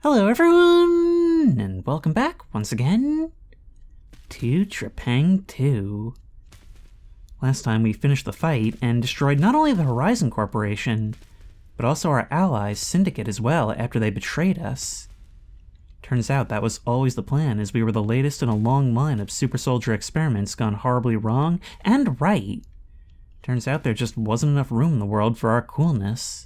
Hello everyone, and welcome back once again to Trepang2. Last time we finished the fight and destroyed not only the Horizon Corporation, but also our allies, Syndicate, as well, after they betrayed us. Turns out that was always the plan, as we were the latest in a long line of super soldier experiments gone horribly wrong and right. Turns out there just wasn't enough room in the world for our coolness.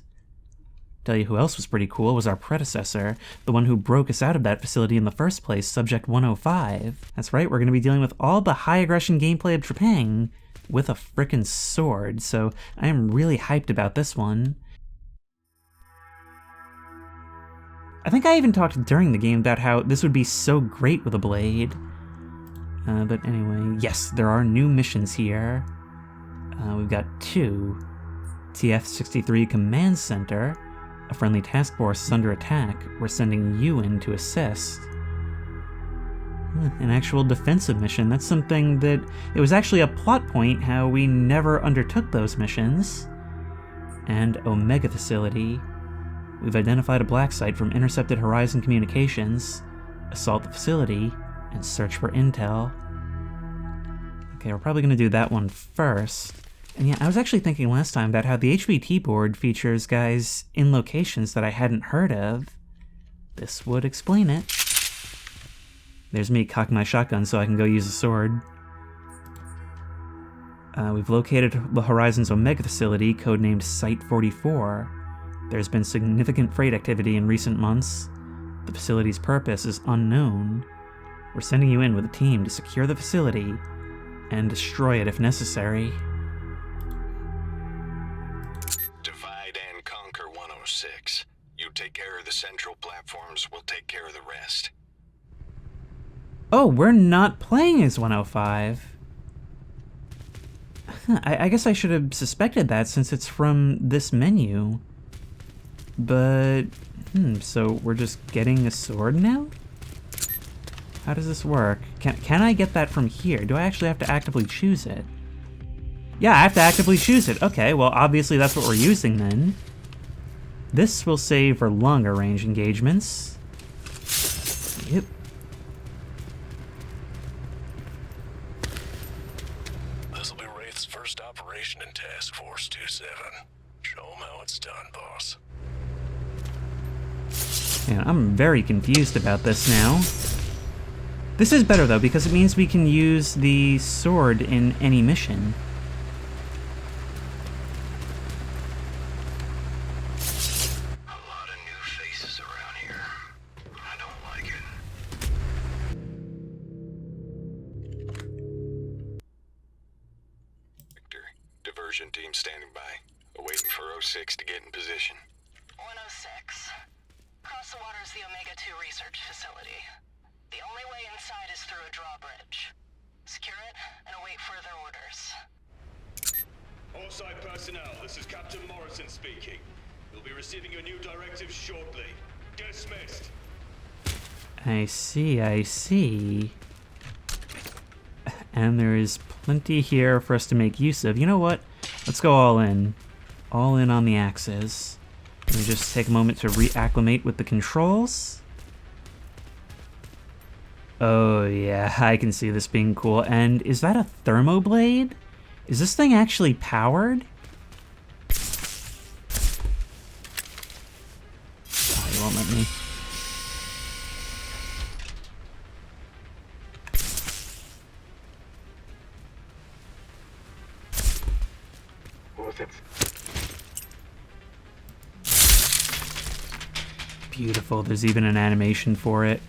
Tell you who else was pretty cool was our predecessor, the one who broke us out of that facility in the first place, Subject 105. That's right, we're going to be dealing with all the high aggression gameplay of Trepang with a frickin' sword, so I am really hyped about this one. I think I even talked during the game about how this would be so great with a blade. But anyway, yes, there are new missions here. We've got two. TF-63 Command Center. A friendly task force is under attack. We're sending you in to assist. An actual defensive mission. That's something that... It was actually a plot point how we never undertook those missions. And Omega Facility. We've identified a black site from intercepted Horizon communications. Assault the facility and search for intel. Okay, we're probably going to do that one first. And yeah, I was actually thinking last time about how the HVT board features guys in locations that I hadn't heard of. This would explain it. There's me cocking my shotgun so I can go use a sword. We've located the Horizon's Omega facility, codenamed Site 44. There's been significant freight activity in recent months. The facility's purpose is unknown. We're sending you in with a team to secure the facility and destroy it if necessary. You take care of the central platforms, we'll take care of the rest. Oh, we're not playing as 105. I guess I should have suspected that since it's from this menu. But, so we're just getting a sword now? How does this work? Can I get that from here? Do I actually have to actively choose it? Yeah, I have to actively choose it. Okay, well obviously that's what we're using then. This will save for longer range engagements. Yep. This'll be Wraith's first operation in Task Force 2-7. Show them how it's done, boss. Yeah, I'm very confused about this now. This is better though, because it means we can use the sword in any mission. Team standing by, awaiting for 06 to get in position. 106. Across the water is the Omega 2 research facility. The only way inside is through a drawbridge. Secure it and await further orders. All side personnel, this is Captain Morrison speaking. You'll be receiving your new directives shortly. Dismissed. I see. And there is plenty here for us to make use of. You know what? Let's go all in. All in on the axes. Let me just take a moment to reacclimate with the controls. Oh yeah, I can see this being cool. And is that a thermoblade? Is this thing actually powered? Oh, you won't let me. Beautiful, there's even an animation for it.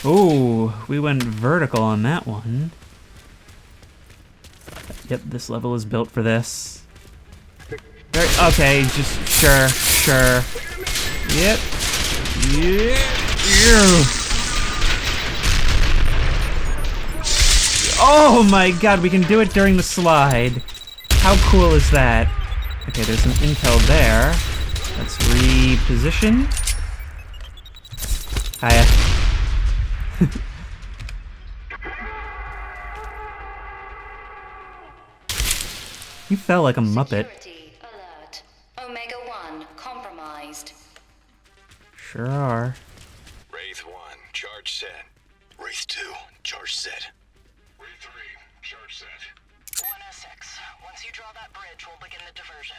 Oh, we went vertical on that one. Yep, this level is built for this. Okay, just sure. Yep. Oh my god, we can do it during the slide. How cool is that? Okay, there's some intel there. Let's reposition. Hiya. You fell like a muppet. Security alert. Omega 1 compromised. Sure are. Wraith 1, charge set. Wraith 2, charge set. Wraith 3, charge set. 106. Once you draw that bridge, we'll begin the diversion.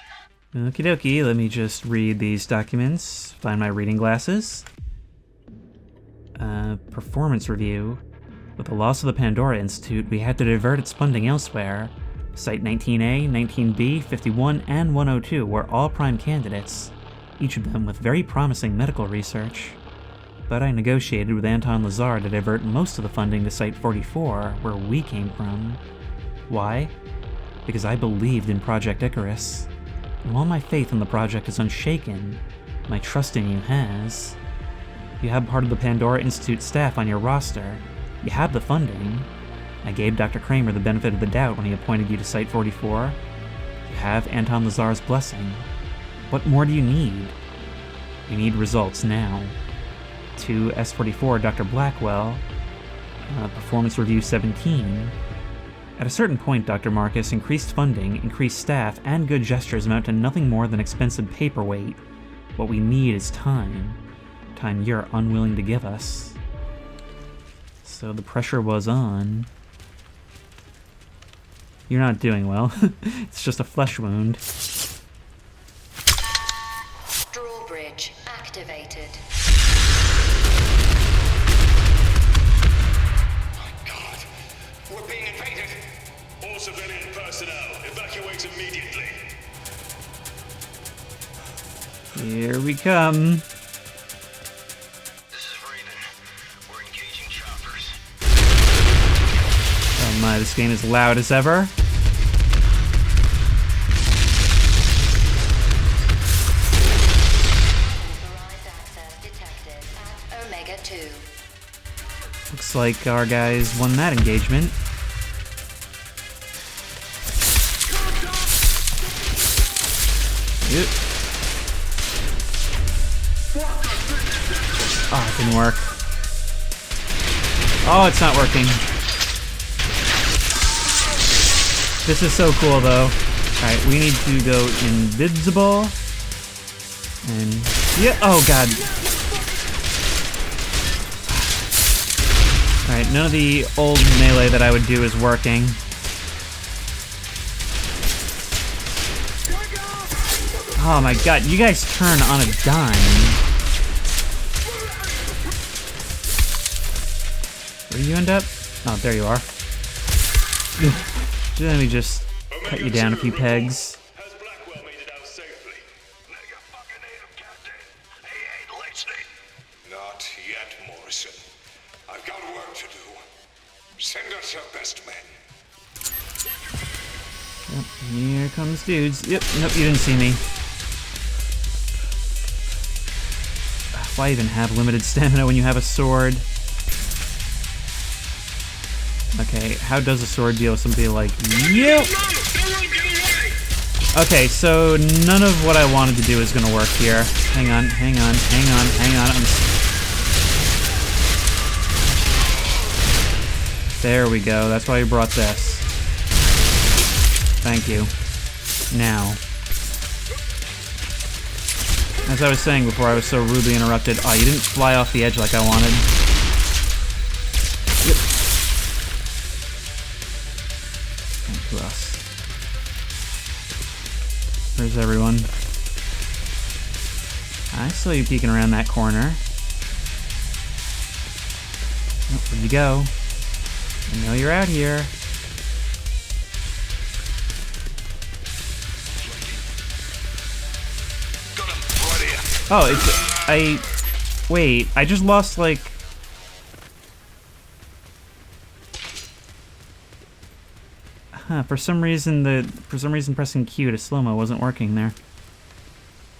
Okie dokie, let me just read these documents. Find my reading glasses. Performance review. With the loss of the Pandora Institute, we had to divert its funding elsewhere. Site 19A, 19B, 51, and 102 were all prime candidates, each of them with very promising medical research. But I negotiated with Anton Lazar to divert most of the funding to Site 44, where we came from. Why? Because I believed in Project Icarus. And while my faith in the project is unshaken, my trust in you has. You have part of the Pandora Institute staff on your roster. You have the funding. I gave Dr. Kramer the benefit of the doubt when he appointed you to Site 44. You have Anton Lazar's blessing. What more do you need? You need results now. To S44 Dr. Blackwell, Performance Review 17. At a certain point, Dr. Marcus, increased funding, increased staff, and good gestures amount to nothing more than expensive paperweight. What we need is time. Time you're unwilling to give us. So the pressure was on. You're not doing well. It's just a flesh wound. Drawbridge activated. My God. We're being invaded. All civilian personnel, evacuate immediately. Here we come. This is Raven. We're engaging choppers. Oh my, this game is loud as ever. Authorized access detected at Omega 2. Looks like our guys won that engagement. Yep. Oh, it didn't work. Oh, it's not working. This is so cool, though. Alright, we need to go invisible. And... yeah, oh god. Alright, none of the old melee that I would do is working. Oh my god, you guys turn on a dime. Where do you end up? Oh, there you are. Let me just cut you down a few pegs. Has Blackwell made it out safely? Nigga fucking ate him, Captain. He ain't listening. Not yet, Morrison. I've got work to do. Send us your best men. Yep, here comes dudes. Yep, nope, you didn't see me. Why even have limited stamina when you have a sword? Okay, how does a sword deal with somebody like you? Okay, so none of what I wanted to do is gonna work here. Hang on. There we go, that's why we brought this. Thank you. Now. As I was saying before I was so rudely interrupted, oh, you didn't fly off the edge like I wanted. Yep. Who else? Where's everyone? I saw you peeking around that corner. Oh, where'd you go? I know you're out here. Oh, wait, I just lost, like... Huh, for some reason pressing Q to slow-mo wasn't working there.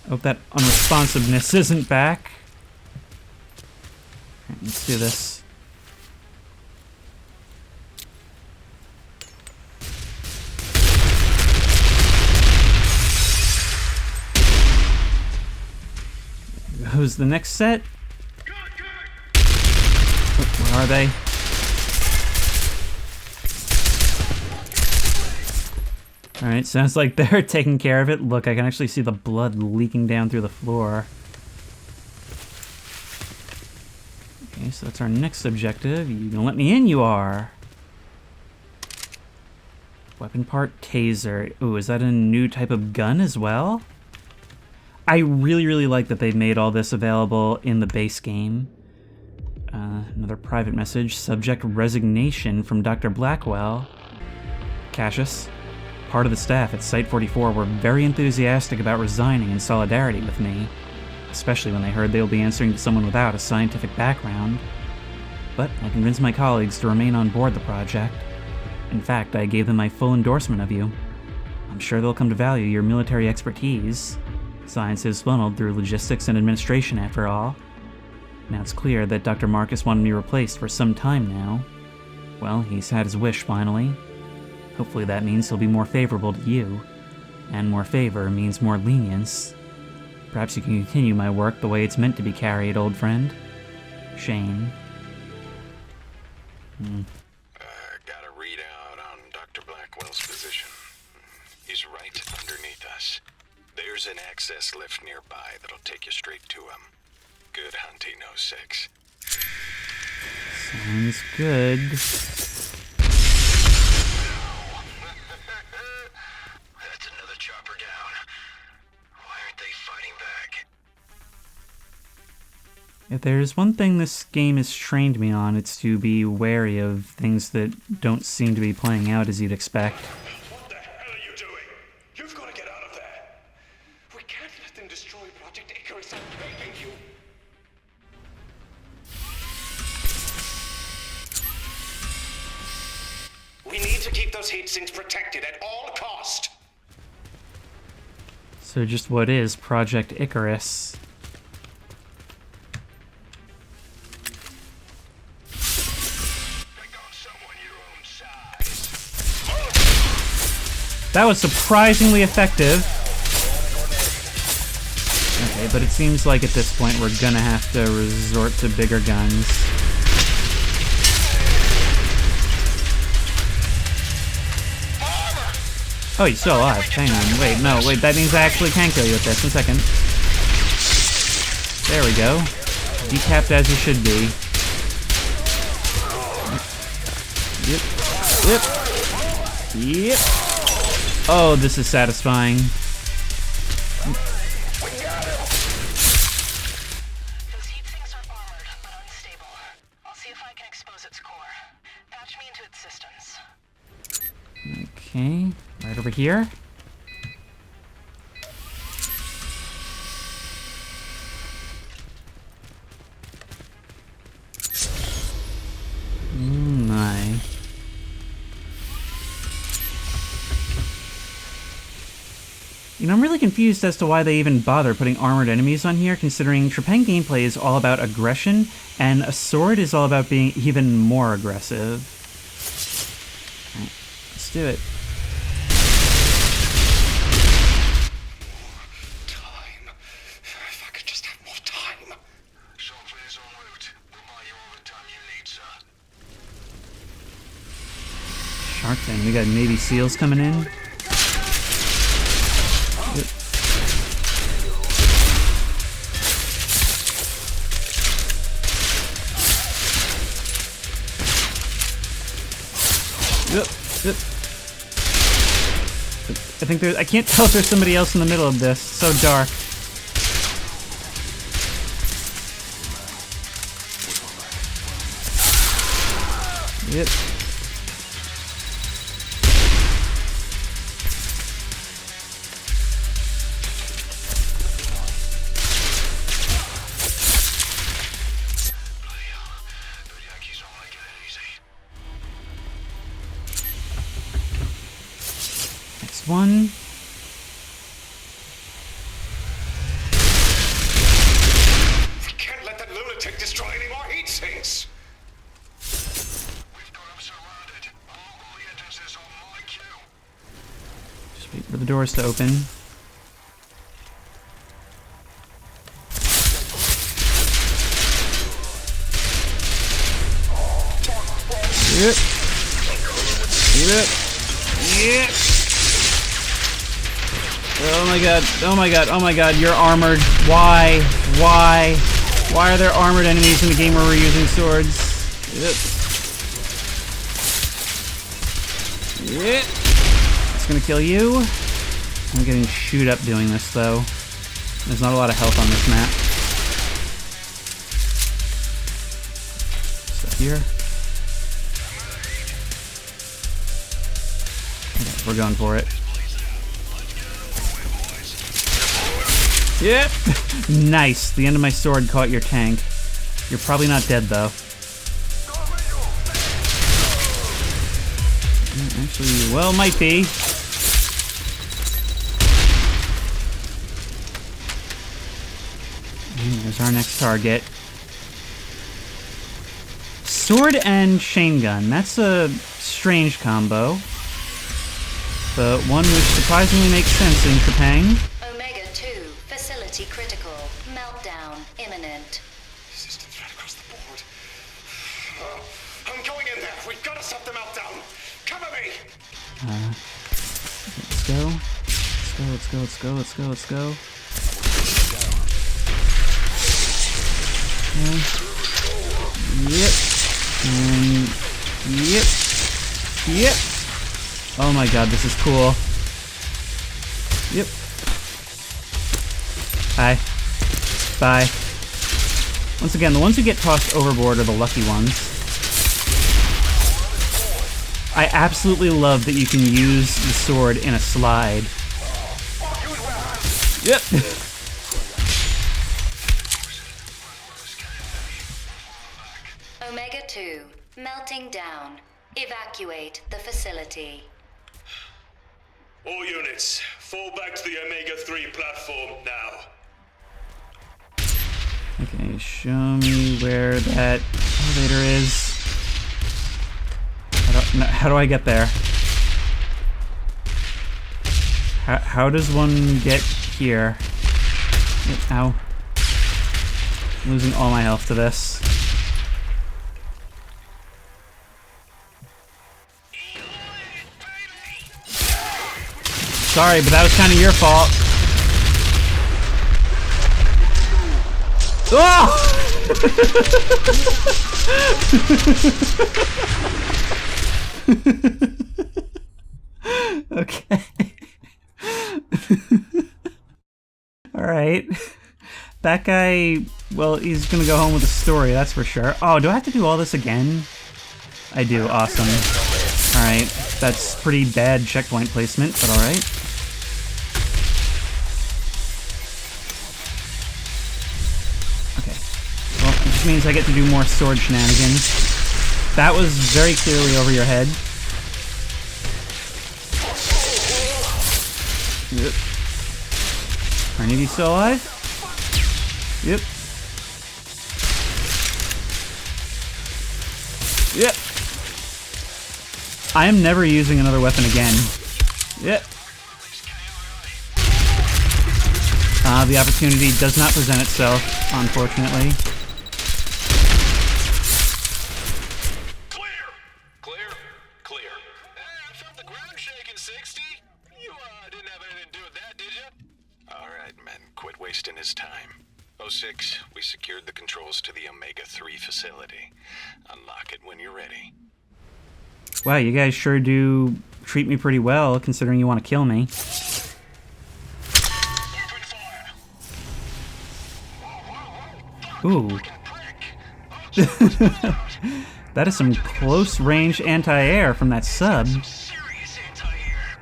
I hope that unresponsiveness isn't back. Alright, let's do this. Who's the next set? Where are they? Alright, sounds like they're taking care of it. Look, I can actually see the blood leaking down through the floor. so that's our next objective. You gonna let me in? You are. Weapon part, taser. Ooh, is that a new type of gun as well? I really like that they've made all this available in the base game. Another private message. Subject resignation from Dr. Blackwell. Cassius, part of the staff at Site-44 were very enthusiastic about resigning in solidarity with me, especially when they heard they'll be answering to someone without a scientific background. But I convinced my colleagues to remain on board the project. In fact, I gave them my full endorsement of you. I'm sure they'll come to value your military expertise. Science is funneled through logistics and administration, after all. Now it's clear that Dr. Marcus wanted me replaced for some time now. Well, he's had his wish finally. Hopefully that means he'll be more favorable to you. And more favor means more lenience. Perhaps you can continue my work the way it's meant to be carried, old friend. Shane. Got a readout on Dr. Blackwell's position. He's right underneath us. There's an access lift nearby that'll take you straight to him. Good hunting, 06. Sounds good. That's another chopper down. Why aren't they fighting back? If there's one thing this game has trained me on, it's to be wary of things that don't seem to be playing out as you'd expect. What the hell are you doing? You've got to get out of there. We can't let them destroy Project Icarus. I'm begging you. We need to keep those heat sinks protected at all cost. So just what is Project Icarus? Pick on someone your own size. That was surprisingly effective. Okay, but it seems like at this point we're gonna have to resort to bigger guns. Oh, you're still alive. Hang on. Wait, no, wait, that means I actually can kill you with this. 1 second. There we go. Decapped as you should be. Yep. Oh, this is satisfying. Those heat sinks are armored, but unstable. I'll see if I can expose its core. Patch me into its systems. Okay, right over here. My. You know, I'm really confused as to why they even bother putting armored enemies on here, considering Trepang gameplay is all about aggression, and a sword is all about being even more aggressive. Alright, let's do it. Time. If I could just have more time. Software's en route. We'll buy you all the time you need, sir. Shark Fin, we got Navy SEALs coming in. I think I can't tell if there's somebody else in the middle of this. It's so dark. Yep. Bloody hell. The Yankees don't make it easy. Next one. We can't let that lunatic destroy any more heat sinks. We've got them surrounded. All the entrances on my queue. Just wait for the doors to open. Yep. Yep. Yep. Oh my god. Oh my god. Oh my god. You're armored. Why? Why? Why are there armored enemies in a game where we're using swords? Yep. Yep. It's gonna kill you. I'm getting shoot up doing this though. There's not a lot of health on this map. Stuff here. Okay, we're going for it. Yep! Nice. The end of my sword caught your tank. You're probably not dead though. Actually, well, might be. And there's our next target. Sword and chain gun. That's a strange combo, but one which surprisingly makes sense in Trepang. Omega 2, facility critical. Meltdown imminent. Resistant threat across the board. I'm going in there. We've got to stop the meltdown. Cover me. Let's go. Let's go. Let's go. Let's go. Let's go. Let's go. Yep. And yep. Yep. Oh my god, this is cool. Yep. Hi. Bye. Once again, the ones who get tossed overboard are the lucky ones. I absolutely love that you can use the sword in a slide. Yep. Omega 2, melting down. Evacuate the facility. All units, fall back to the Omega 3 platform now. Okay, show me where that elevator is. How do I get there? How does one get here? Ow. I'm losing all my health to this. Sorry, but that was kind of your fault. Oh! Okay. Alright. That guy, well, he's gonna go home with a story, that's for sure. Oh, do I have to do all this again? I do, awesome. Alright, that's pretty bad checkpoint placement, but alright. Okay. Well, it just means I get to do more sword shenanigans. That was very clearly over your head. Yep. Are any of you still alive? Yep. Yep. I am never using another weapon again. Yep. The opportunity does not present itself, unfortunately. Clear. Hey, I felt the ground shaking, 60. You didn't have anything to do with that, did you? All right, men, quit wasting his time. 06, we secured the controls to the Omega 3 facility. Unlock it when you're ready. Wow, you guys sure do treat me pretty well, considering you want to kill me. Ooh. That is some close-range anti-air from that sub. Serious anti-air.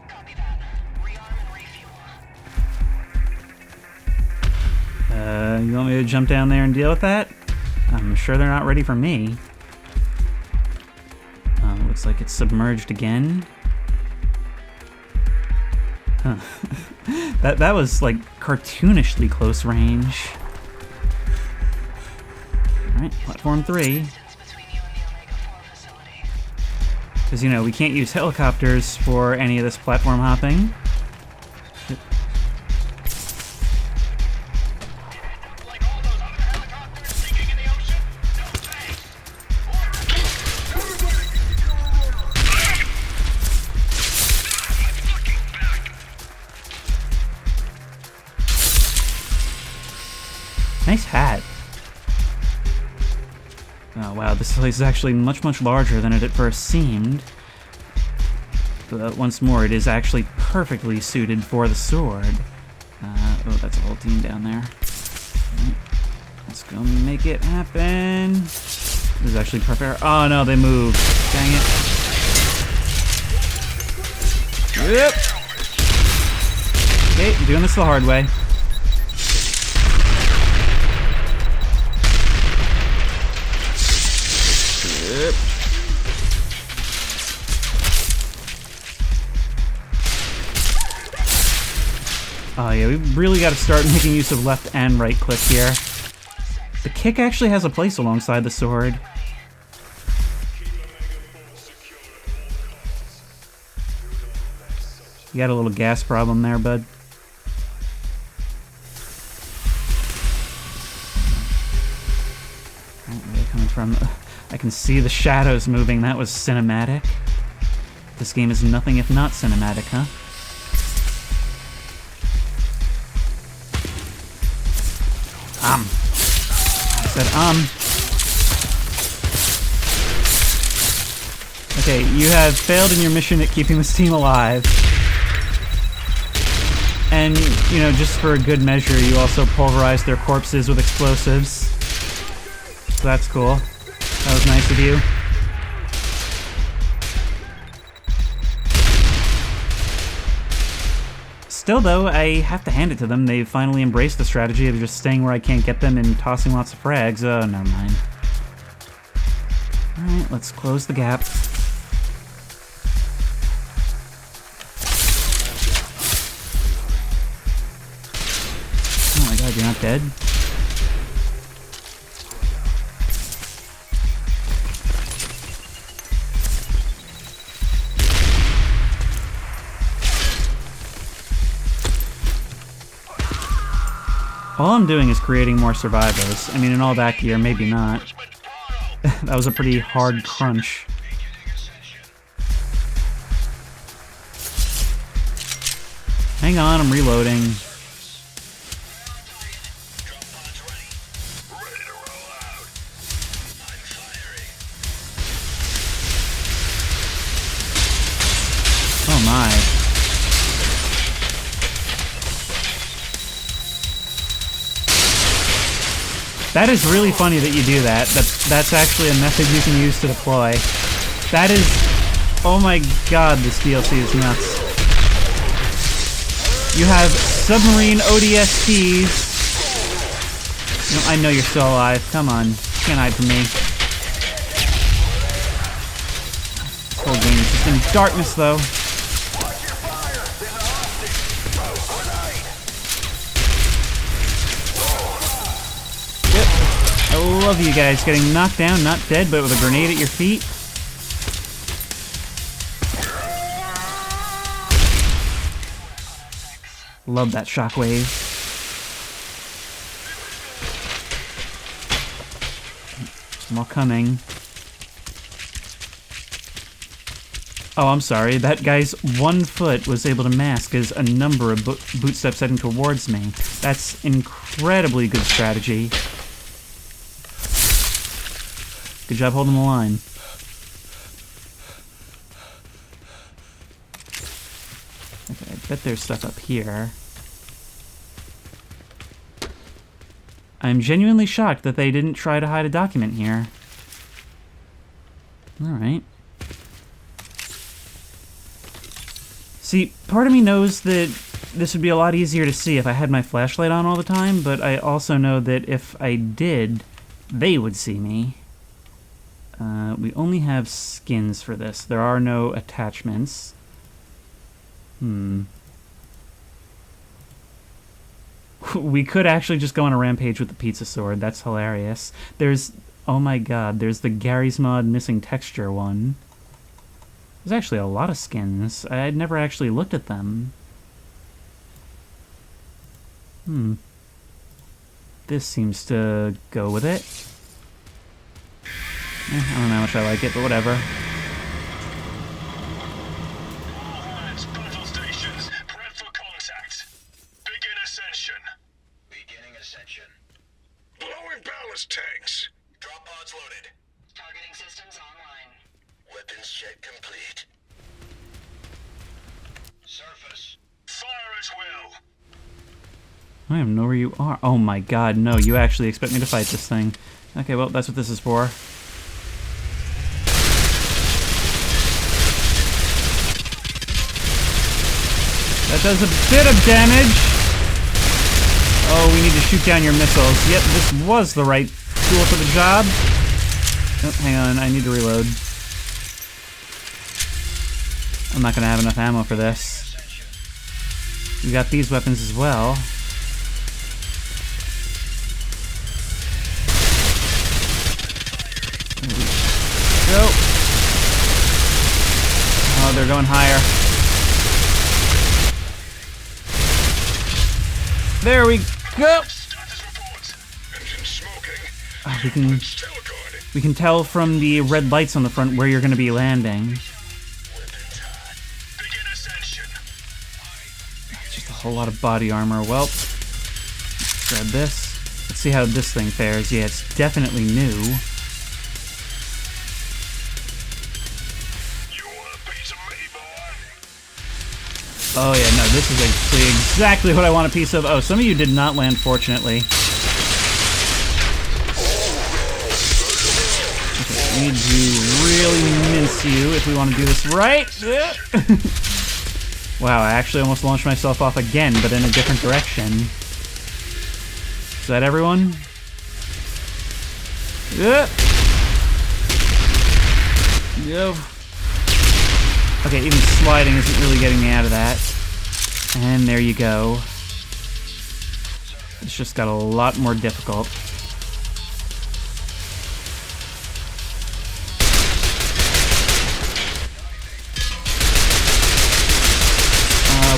Copy that. Rearm and refuel. You want me to jump down there and deal with that? I'm sure they're not ready for me. Looks like it's submerged again. Huh. That was like cartoonishly close range. Alright, platform 3. Because, you know, we can't use helicopters for any of this platform hopping. Nice hat. wow, this place is actually much, much larger than it at first seemed. But once more, it is actually perfectly suited for the sword. Oh, that's a whole team down there. Right. Let's go make it happen. This is actually perfect. Oh no, they moved. Dang it. Yep. Okay, I'm doing this the hard way. Yep. Oh yeah, we really got to start making use of left and right click here. The kick actually has a place alongside the sword. You got a little gas problem there, bud. Where are they coming from? I can see the shadows moving. That was cinematic. This game is nothing if not cinematic, huh? I said, Okay, you have failed in your mission at keeping this team alive. And, you know, just for a good measure, you also pulverized their corpses with explosives. So that's cool. That was nice of you. Still, though, I have to hand it to them. They've finally embraced the strategy of just staying where I can't get them and tossing lots of frags. Oh, never mind. Alright, let's close the gap. Oh my god, you're not dead? All I'm doing is creating more survivors. I mean, in all that gear, maybe not. That was a pretty hard crunch. Hang on, I'm reloading. Oh my. That is really funny that you do that. That's actually a method you can use to deploy. That is... Oh my god, this DLC is nuts. You have Submarine ODSTs. No, I know you're still alive. Come on. You can't hide from me. This whole game is just in darkness, though. I love you guys getting knocked down, not dead, but with a grenade at your feet. Love that shockwave. Some more coming. Oh, I'm sorry. That guy's 1 foot was able to mask as a number of boot steps heading towards me. That's incredibly good strategy. Good job holding the line. Okay, I bet there's stuff up here. I'm genuinely shocked that they didn't try to hide a document here. Alright. See, part of me knows that this would be a lot easier to see if I had my flashlight on all the time, but I also know that if I did, they would see me. We only have skins for this. There are no attachments. We could actually just go on a rampage with the pizza sword. That's hilarious. There's... Oh my god, there's the Gary's Mod missing texture one. There's actually a lot of skins. I'd never actually looked at them. This seems to go with it. I don't know how much I like it, but whatever. All hands, battle stations, prep for contact. Begin ascension. Beginning ascension. Blowing ballast tanks. Drop pods loaded. I don't even know where you are. Oh my god, no, you actually expect me to fight this thing. Okay, well, that's what this is for. That does a bit of damage. Oh, we need to shoot down your missiles. Yep, this was the right tool for the job. Oh, hang on, I need to reload. I'm not gonna have enough ammo for this. We got these weapons as well. Go. Oh, they're going higher. There we go. We can tell from the red lights on the front where you're going to be landing. Just a whole lot of body armor. Well, grab this. Let's see how this thing fares. Yeah, it's definitely new. Oh yeah, no, this is actually exactly what I want a piece of. Oh, some of you did not land, fortunately. Okay, we need to really mince you if we want to do this right. Wow, I actually almost launched myself off again, but in a different direction. Is that everyone? Yo. Okay, even sliding isn't really getting me out of that. And there you go. It's just got a lot more difficult.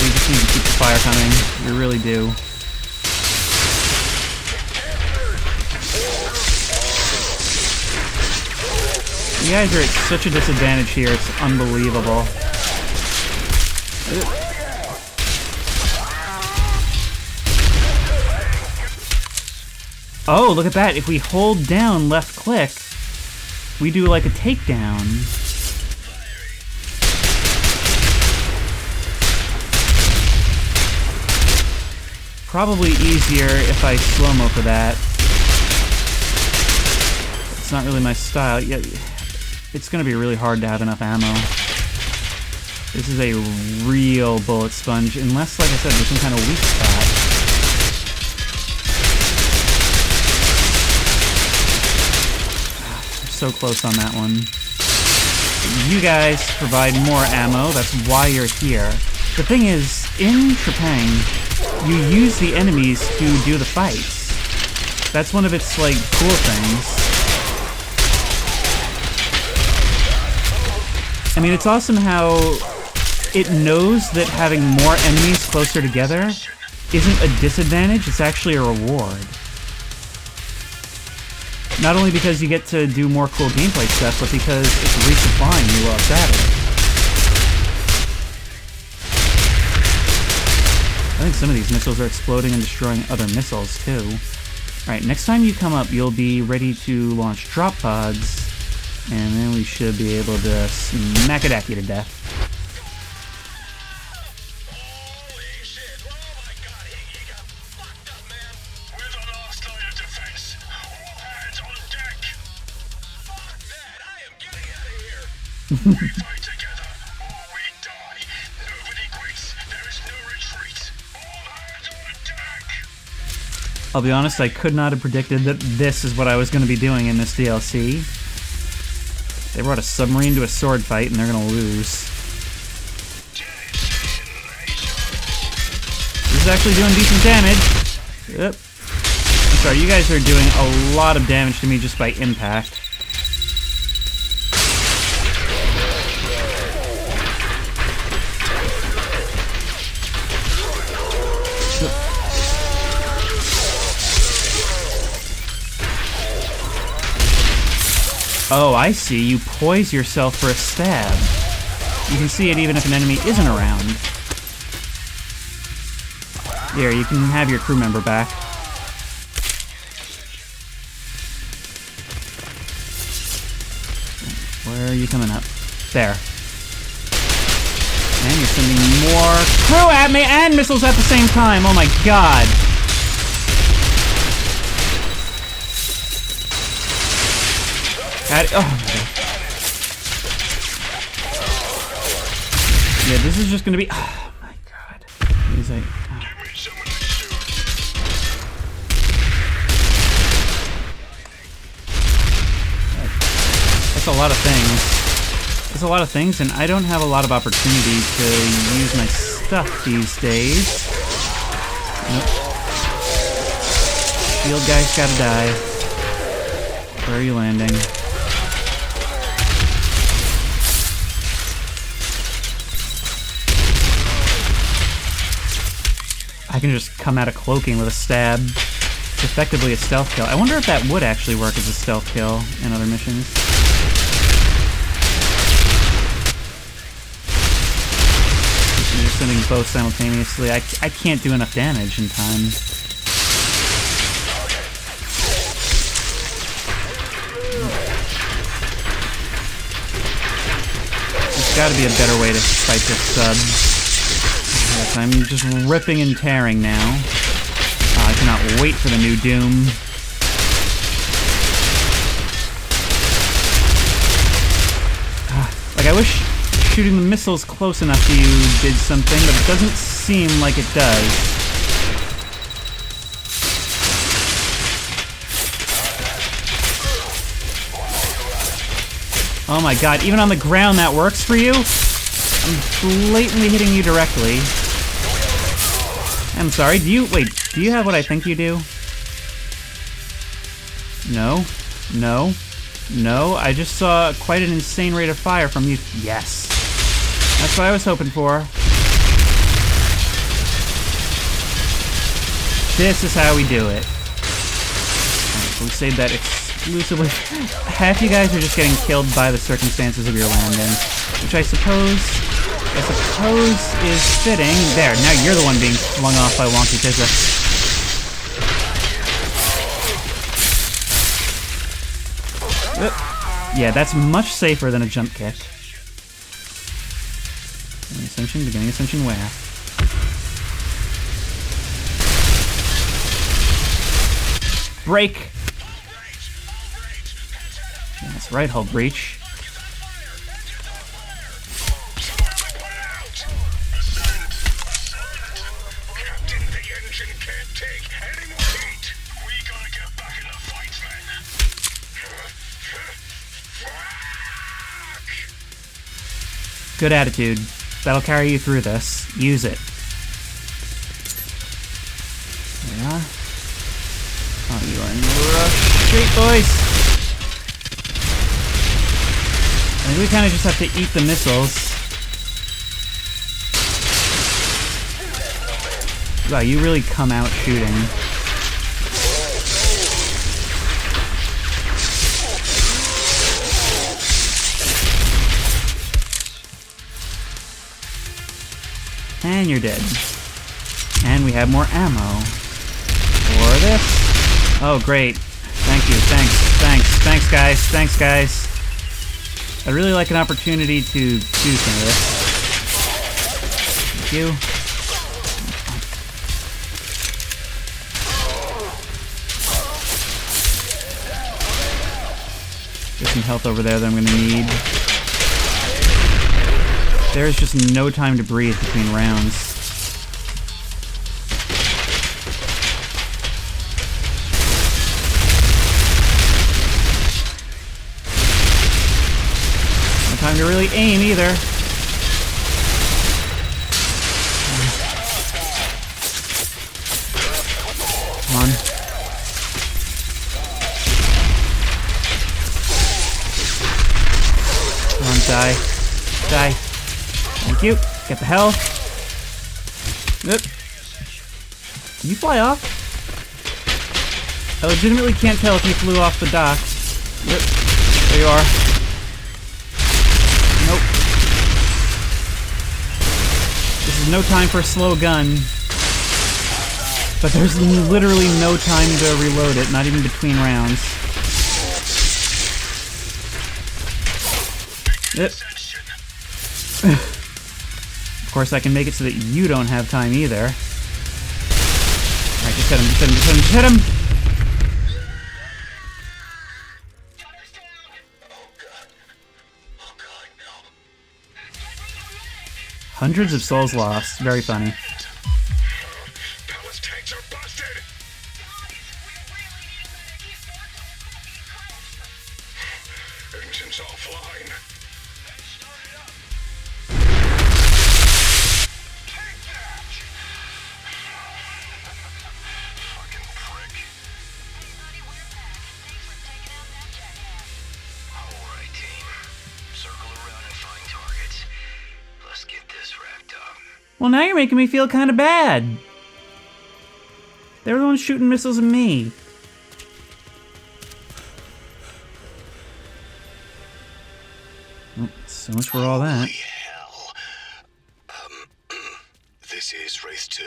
We just need to keep the fire coming. We really do. You guys are at such a disadvantage here, it's unbelievable. Oh, look at that. If we hold down left click, we do like a takedown. Probably easier if I slow-mo for that. It's not really my style. Yeah, it's going to be really hard to have enough ammo. This is a real bullet sponge, unless, like I said, there's some kind of weak spot. So close on that one. You guys provide more ammo, that's why you're here. The thing is, in Trepang, you use the enemies to do the fights. That's one of its, like, cool things. I mean, it's awesome how it knows that having more enemies closer together isn't a disadvantage, it's actually a reward. Not only because you get to do more cool gameplay stuff, but because it's resupplying you while it's at it. I think some of these missiles are exploding and destroying other missiles, too. Alright, next time you come up, you'll be ready to launch drop pods, and then we should be able to smack a Daki to death. We fight together, or we die. Nobody quits. There is no retreat. All hands on attack. I'll be honest, I could not have predicted that this is what I was going to be doing in this DLC. They brought a submarine to a sword fight, and they're going to lose. This is actually doing decent damage. Yep. I'm sorry, you guys are doing a lot of damage to me just by impact. Oh, I see. You poise yourself for a stab. You can see it even if an enemy isn't around. There, you can have your crew member back. Where are you coming up? There. And you're sending more crew at me and missiles at the same time. Oh my god. Oh my god. Yeah, this is just gonna be. Oh my god. He's like. That's a lot of things. There's a lot of things, and I don't have a lot of opportunity to use my stuff these days. Nope. Shield guy's gotta die. Where are you landing? I can just come out of cloaking with a stab. It's effectively a stealth kill. I wonder if that would actually work as a stealth kill in other missions. I'm just sending both simultaneously. I can't do enough damage in time. There's gotta be a better way to fight this sub. Yes, I'm just ripping and tearing now. I cannot wait for the new Doom. Like, I wish shooting the missiles close enough to you did something, but it doesn't seem like it does. Oh my god, even on the ground that works for you? I'm blatantly hitting you directly. I'm sorry, do you have what I think you do? No. No. No, I just saw quite an insane rate of fire from you. Yes. That's what I was hoping for. This is how we do it. Alright, so we saved that exclusively. Half you guys are just getting killed by the circumstances of your landing, which I suppose is fitting. There, now you're the one being flung off by Wonky Pizza. Yeah, that's much safer than a jump kick. Beginning ascension where? Break! Yeah, that's right, hull breach. Good attitude. That'll carry you through this. Use it. There you are. Oh, you are in rush street, boys! I think we kind of just have to eat the missiles. Wow, you really come out shooting. And you're dead. And we have more ammo. For this. Oh, great. Thank you. Thanks, guys. Thanks, guys. I'd really like an opportunity to do some of this. Thank you. There's some health over there that I'm going to need. There's just no time to breathe between rounds. No time to really aim either. Come on. Come on, die. Die. Thank you. Get the health. Yep. Did you fly off? I legitimately can't tell if you flew off the dock. Yep. There you are. Nope. This is no time for a slow gun. But there's literally no time to reload it, not even between rounds. Yep. Of course, I can make it so that you don't have time either. Alright, just hit him, just hit him, just hit him! Hundreds of souls lost. Very funny. Palace tanks are busted! Engines offline. Take that! Fucking prick. Hey, buddy, we're back. Thanks for taking out that jackass. Alright, team. Circle around and find targets. Let's get this wrapped up. Well, now you're making me feel kind of bad. They were the ones shooting missiles at me. Oh, so much for all that. Holy hell. This is Wraith 2.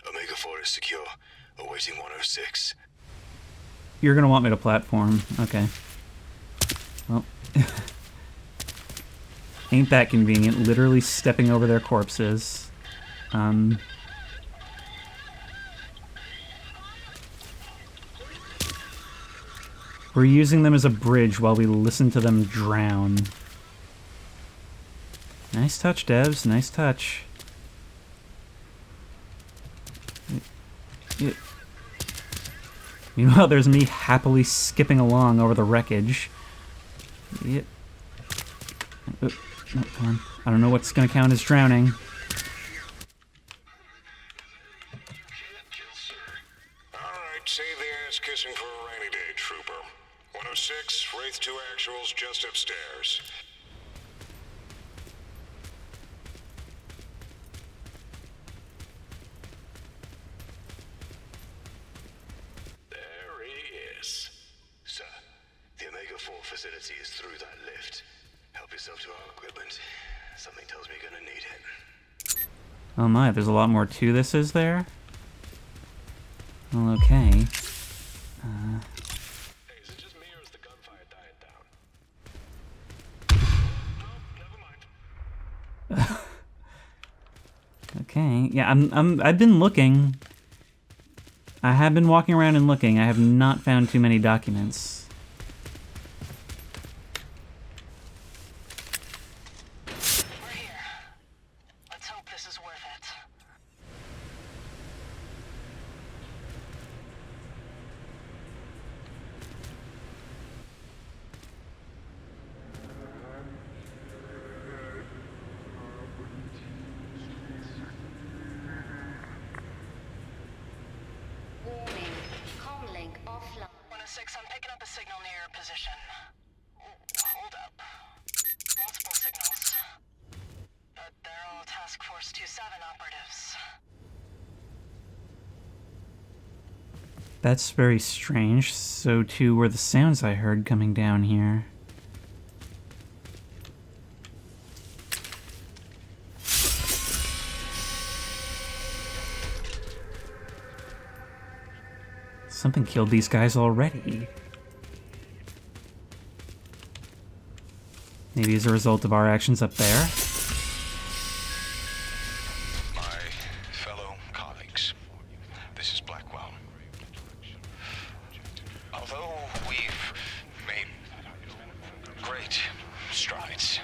Omega 4 is secure. Awaiting 106. You're gonna want me to platform. Okay. Well. Ain't that convenient, literally stepping over their corpses. We're using them as a bridge while we listen to them drown. Nice touch, devs. Nice touch. Meanwhile, there's me happily skipping along over the wreckage. Yep. Oh, come on. I don't know what's gonna count as drowning. Alright, save the ass kissing for a rainy day, trooper. 106, Wraith 2 actuals just upstairs. There he is. Sir, the Omega 4 facility is through that lift. Help yourself to our equipment. Something tells me you're gonna need it. Oh my, there's a lot more to this, is there? Well, okay. Hey, is it just me or is the gunfire dying down? Never mind. Okay, yeah, I've been looking. I have been walking around and looking. I have not found too many documents. We're here. Let's hope this is worth it. Warning. Comlink offline. 106, I'm picking up a signal near your position. Hold up. Multiple signals. But they're all Task Force 27 operatives. That's very strange. So too were the sounds I heard coming down here. Something killed these guys already. Maybe as a result of our actions up there? My fellow colleagues, this is Blackwell. Although we've made great strides,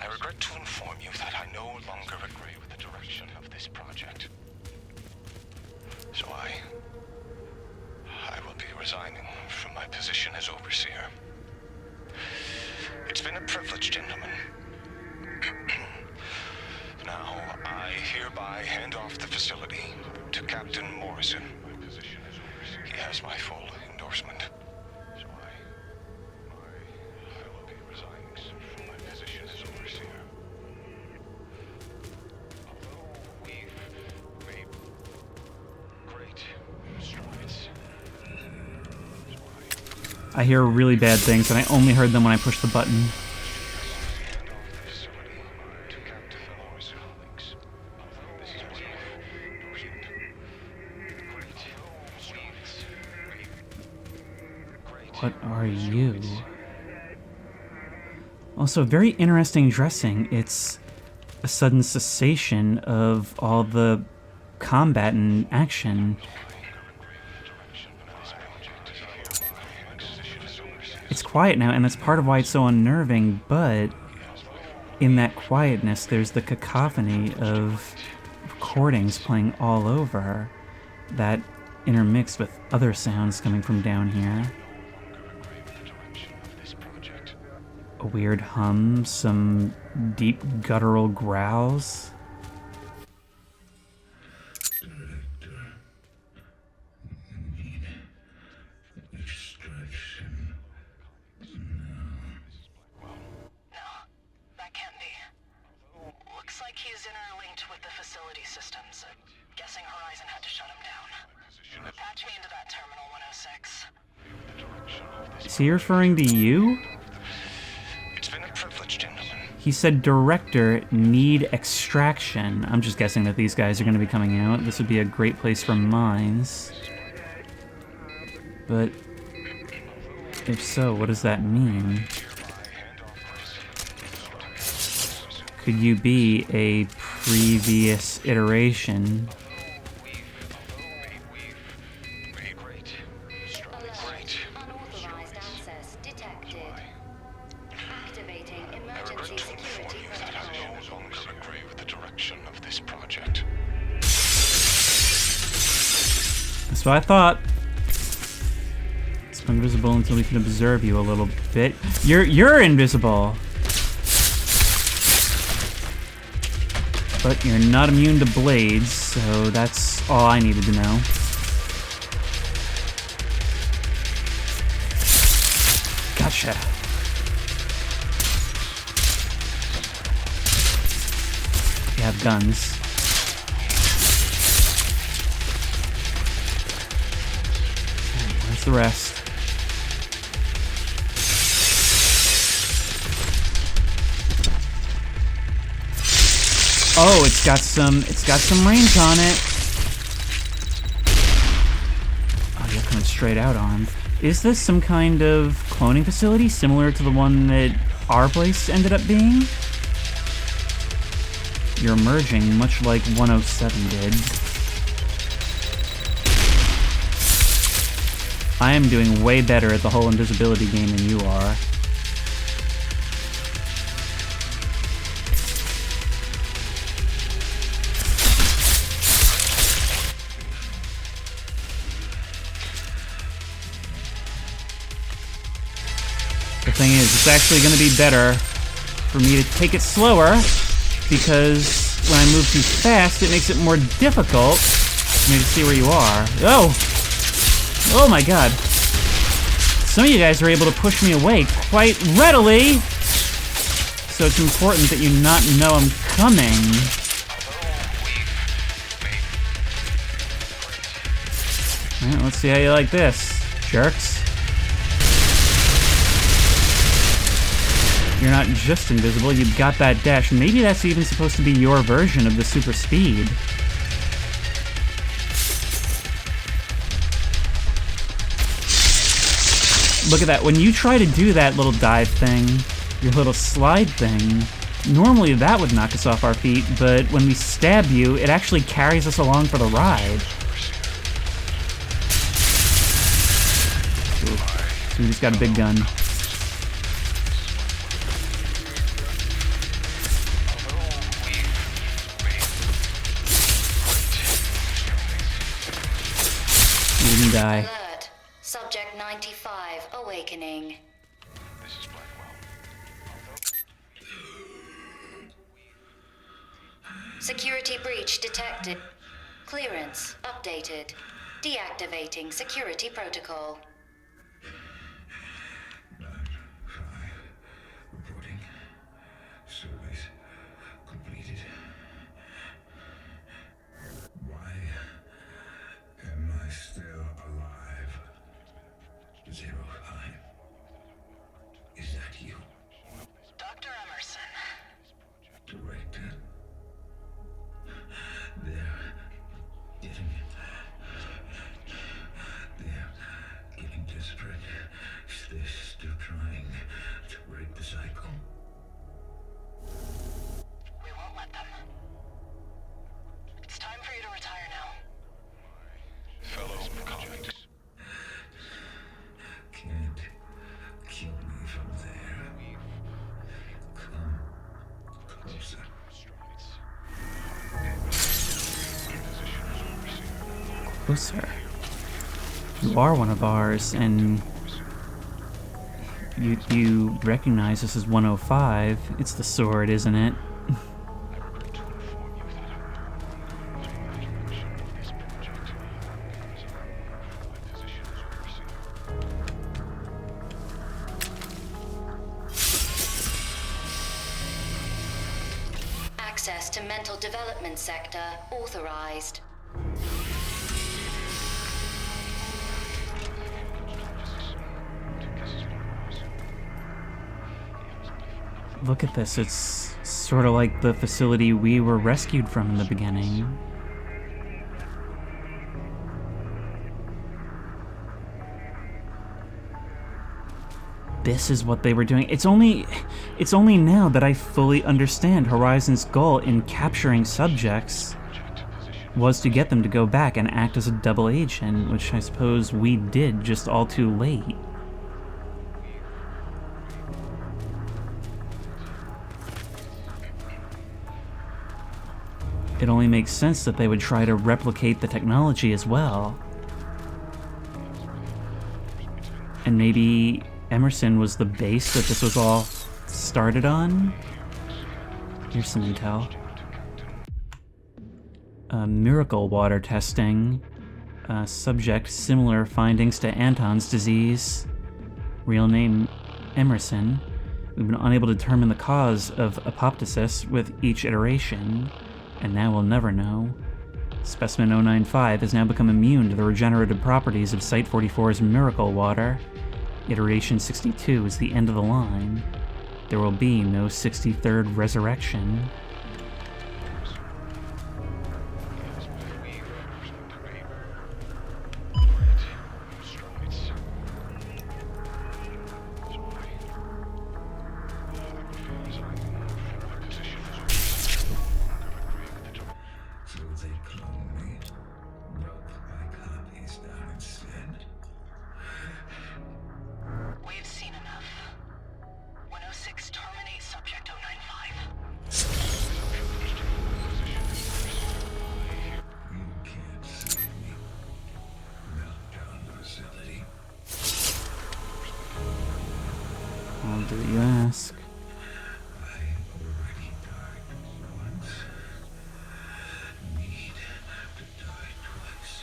I regret to inform you that I no longer agree with the direction of this project. So I will be resigning from my position as overseer. It's been a privilege, gentlemen. Now, I hereby hand off the facility to Captain Morrison. He has my full endorsement. So I will be resigning from my position as overseer. Although we've made great strides. I hear really bad things, and I only heard them when I pushed the button. What are you? Also, very interesting dressing. It's a sudden cessation of all the combat and action. It's quiet now, and that's part of why it's so unnerving, but in that quietness, there's the cacophony of recordings playing all over that intermixed with other sounds coming from down here. A weird hum, some deep guttural growls. He's interlinked with the facility systems. Guessing Horizon had to shut him down. Patch me into that terminal 106. Is he referring to you? It's been a privilege, gentlemen. He said, Director, need extraction. I'm just guessing that these guys are going to be coming out. This would be a great place for mines. But if so, what does that mean? Could you be a previous iteration? Unauthorized access detected. Activating emergency security protocol. I no longer agree with the direction of this project. That's what I thought. It's invisible until we can observe you a little bit. You're invisible. But you're not immune to blades, so that's all I needed to know. Gotcha. You have guns. Where's the rest? Oh, it's got some range on it. Oh, you're coming straight out on. Is this some kind of cloning facility similar to the one that our place ended up being? You're emerging much like 107 did. I am doing way better at the whole invisibility game than you are. The thing is, it's actually going to be better for me to take it slower, because when I move too fast, it makes it more difficult for me to see where you are. Oh! Oh my god. Some of you guys are able to push me away quite readily, so it's important that you not know I'm coming. Alright, let's see how you like this, jerks. You're not just invisible, you've got that dash. Maybe that's even supposed to be your version of the super speed. Look at that. When you try to do that little dive thing, your little slide thing, normally that would knock us off our feet, but when we stab you, it actually carries us along for the ride. Ooh, so we just got a big gun. You didn't die. Alert. Subject 95 awakening. This is Blackwell. Security breach detected. Clearance updated. Deactivating security protocol. Reporting. Surveys completed. Why am I still alive? 05. Is that you? Dr. Emerson. Director? They're getting Closer. You are one of ours, and you recognize this is 105. It's the sword, isn't it? Access to mental development sector authorized. Look at this, it's sort of like the facility we were rescued from in the beginning. This is what they were doing. It's only now that I fully understand Horizon's goal in capturing subjects was to get them to go back and act as a double agent, which I suppose we did just all too late. It only makes sense that they would try to replicate the technology as well. And maybe Emerson was the base that this was all started on? Here's some intel. Miracle water testing. Subject similar findings to Anton's disease. Real name Emerson. We've been unable to determine the cause of apoptosis with each iteration, and now we'll never know. Specimen 095 has now become immune to the regenerative properties of Site 44's miracle water. Iteration 62 is the end of the line. There will be no 63rd resurrection. We've seen enough. 106, terminate subject 095. You can't see me. Meltdown facility. I'll do what you ask. I already died once. Need to die twice.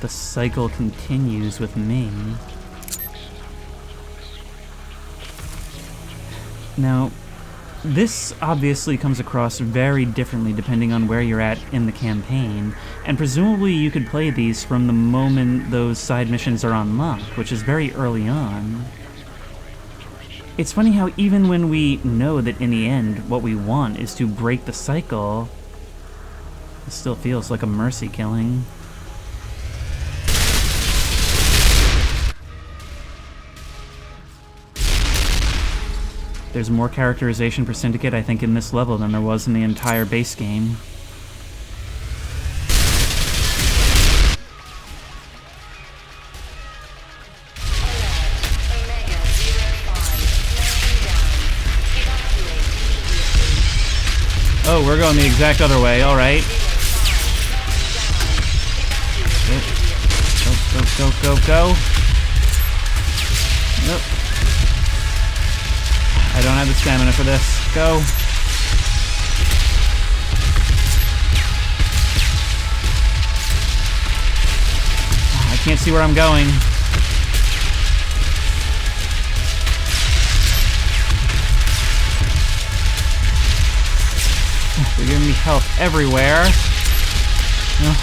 The cycle continues with me. Now, this obviously comes across very differently depending on where you're at in the campaign, and presumably you could play these from the moment those side missions are unlocked, which is very early on. It's funny how even when we know that in the end what we want is to break the cycle, it still feels like a mercy killing. There's more characterization for Syndicate, I think, in this level than there was in the entire base game. Omega 05, melting down. Evacuate immediately. Oh, we're going the exact other way, alright. Go. Nope. I don't have the stamina for this. Go. I can't see where I'm going. They're giving me health everywhere. No.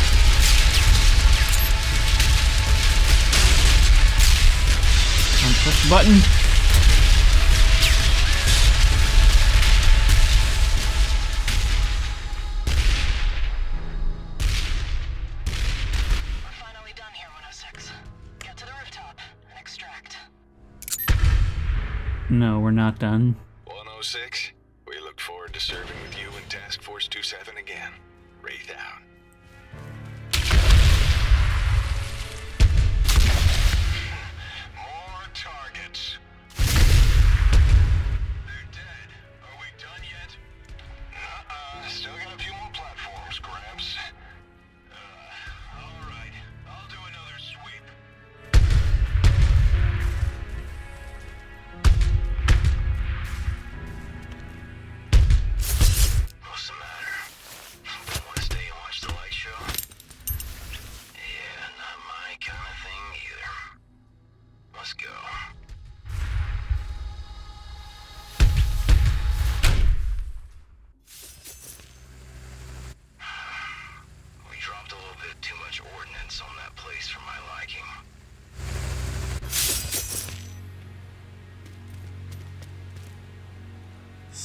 Push the button. We're finally done here, 106. Get to the rooftop and extract. No, we're not done. 106, we look forward to serving with you in Task Force 27 again. Wraith out.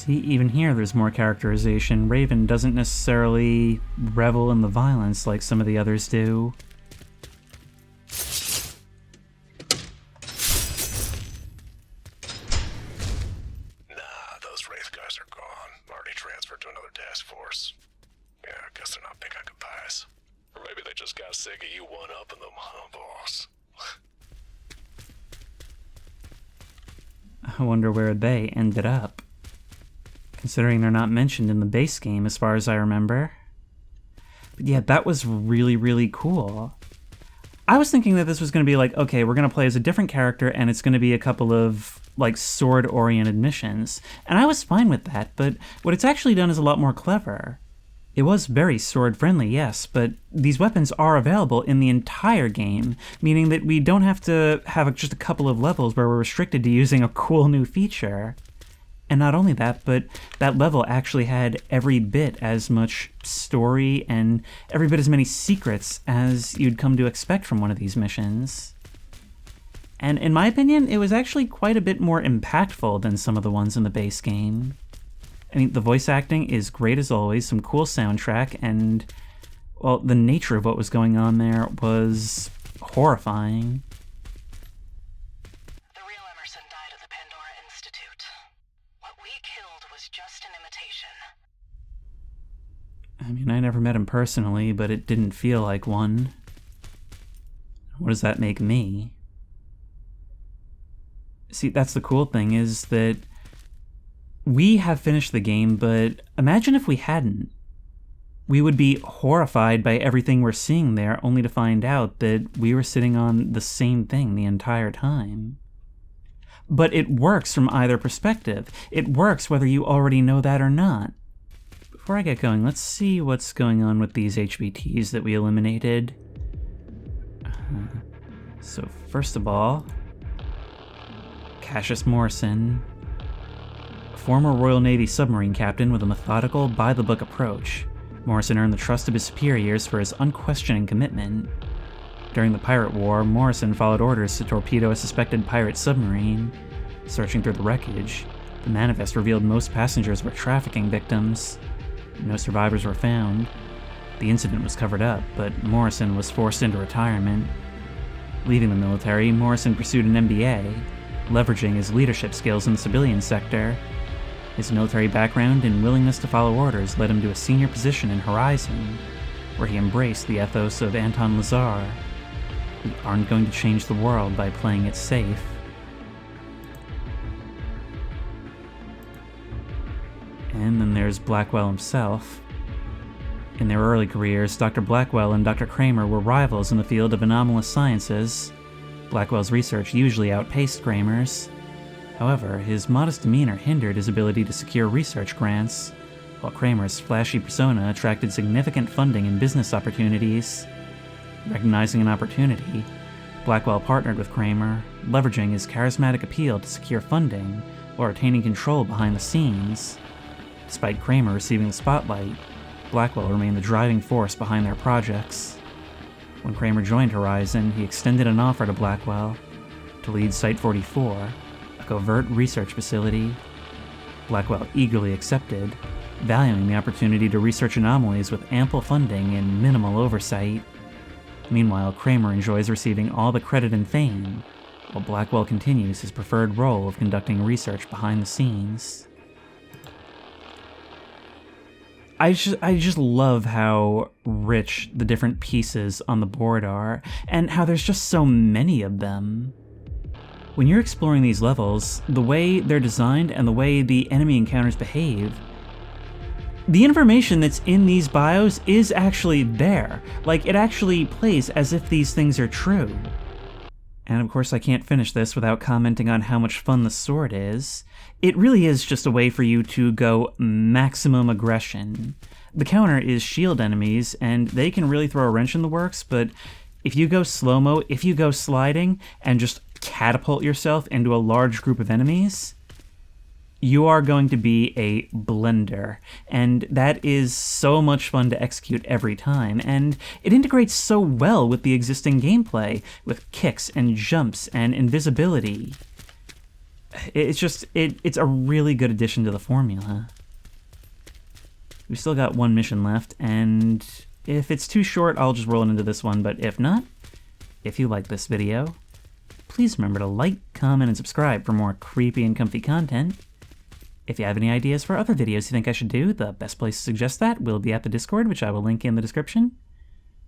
See, even here there's more characterization. Raven doesn't necessarily revel in the violence like some of the others do. Nah, those Wraith guys are gone. Already transferred to another task force. Yeah, I guess they're not big on goodbyes. Or maybe they just got sick of you one-upping them, huh, boss? I wonder where they ended up, considering they're not mentioned in the base game as far as I remember. But yeah, that was really, really cool. I was thinking that this was going to be like, okay, we're going to play as a different character and it's going to be a couple of like sword-oriented missions. And I was fine with that, but what it's actually done is a lot more clever. It was very sword-friendly, yes, but these weapons are available in the entire game, meaning that we don't have to have just a couple of levels where we're restricted to using a cool new feature. And not only that, but that level actually had every bit as much story and every bit as many secrets as you'd come to expect from one of these missions. And in my opinion, it was actually quite a bit more impactful than some of the ones in the base game. I mean, the voice acting is great as always, some cool soundtrack, and, well, the nature of what was going on there was horrifying. The real Emerson died at the Pandora Institute. What we killed was just an imitation. I mean, I never met him personally, but it didn't feel like one. What does that make me? See, that's the cool thing, is that we have finished the game, but imagine if we hadn't. We would be horrified by everything we're seeing there, only to find out that we were sitting on the same thing the entire time. But it works from either perspective. It works whether you already know that or not. Before I get going, let's see what's going on with these HVTs that we eliminated. So first of all, Cassius Morrison, former Royal Navy submarine captain with a methodical, by-the-book approach. Morrison earned the trust of his superiors for his unquestioning commitment. During the Pirate War, Morrison followed orders to torpedo a suspected pirate submarine. Searching through the wreckage, the manifest revealed most passengers were trafficking victims. No survivors were found. The incident was covered up, but Morrison was forced into retirement. Leaving the military, Morrison pursued an MBA, leveraging his leadership skills in the civilian sector. His military background and willingness to follow orders led him to a senior position in Horizon, where he embraced the ethos of Anton Lazar. We aren't going to change the world by playing it safe. And then there's Blackwell himself. In their early careers, Dr. Blackwell and Dr. Kramer were rivals in the field of anomalous sciences. Blackwell's research usually outpaced Kramer's. However, his modest demeanor hindered his ability to secure research grants, while Kramer's flashy persona attracted significant funding and business opportunities. Recognizing an opportunity, Blackwell partnered with Kramer, leveraging his charismatic appeal to secure funding while retaining control behind the scenes. Despite Kramer receiving the spotlight, Blackwell remained the driving force behind their projects. When Kramer joined Horizon, he extended an offer to Blackwell to lead Site-44, a covert research facility. Blackwell eagerly accepted, valuing the opportunity to research anomalies with ample funding and minimal oversight. Meanwhile, Kramer enjoys receiving all the credit and fame, while Blackwell continues his preferred role of conducting research behind the scenes. I just love how rich the different pieces on the board are, and how there's just so many of them. When you're exploring these levels, the way they're designed and the way the enemy encounters behave, the information that's in these bios is actually there. Like, it actually plays as if these things are true. And of course I can't finish this without commenting on how much fun the sword is. It really is just a way for you to go maximum aggression. The counter is shield enemies, and they can really throw a wrench in the works, but if you go slow-mo, if you go sliding, and just catapult yourself into a large group of enemies, you are going to be a blender, and that is so much fun to execute every time, and it integrates so well with the existing gameplay, with kicks and jumps and invisibility. it's just, it's a really good addition to the formula. We've still got one mission left, and if it's too short, I'll just roll it into this one, but if not, if you like this video, please remember to like, comment, and subscribe for more creepy and comfy content. If you have any ideas for other videos you think I should do, the best place to suggest that will be at the Discord, which I will link in the description.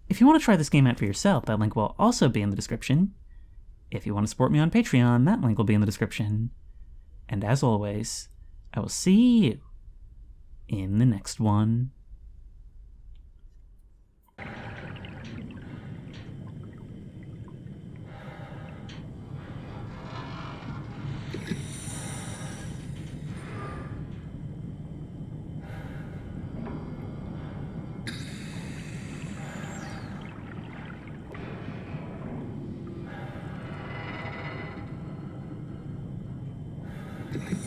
If you want to try this game out for yourself, that link will also be in the description. If you want to support me on Patreon, that link will be in the description. And as always, I will see you in the next one. Thank you.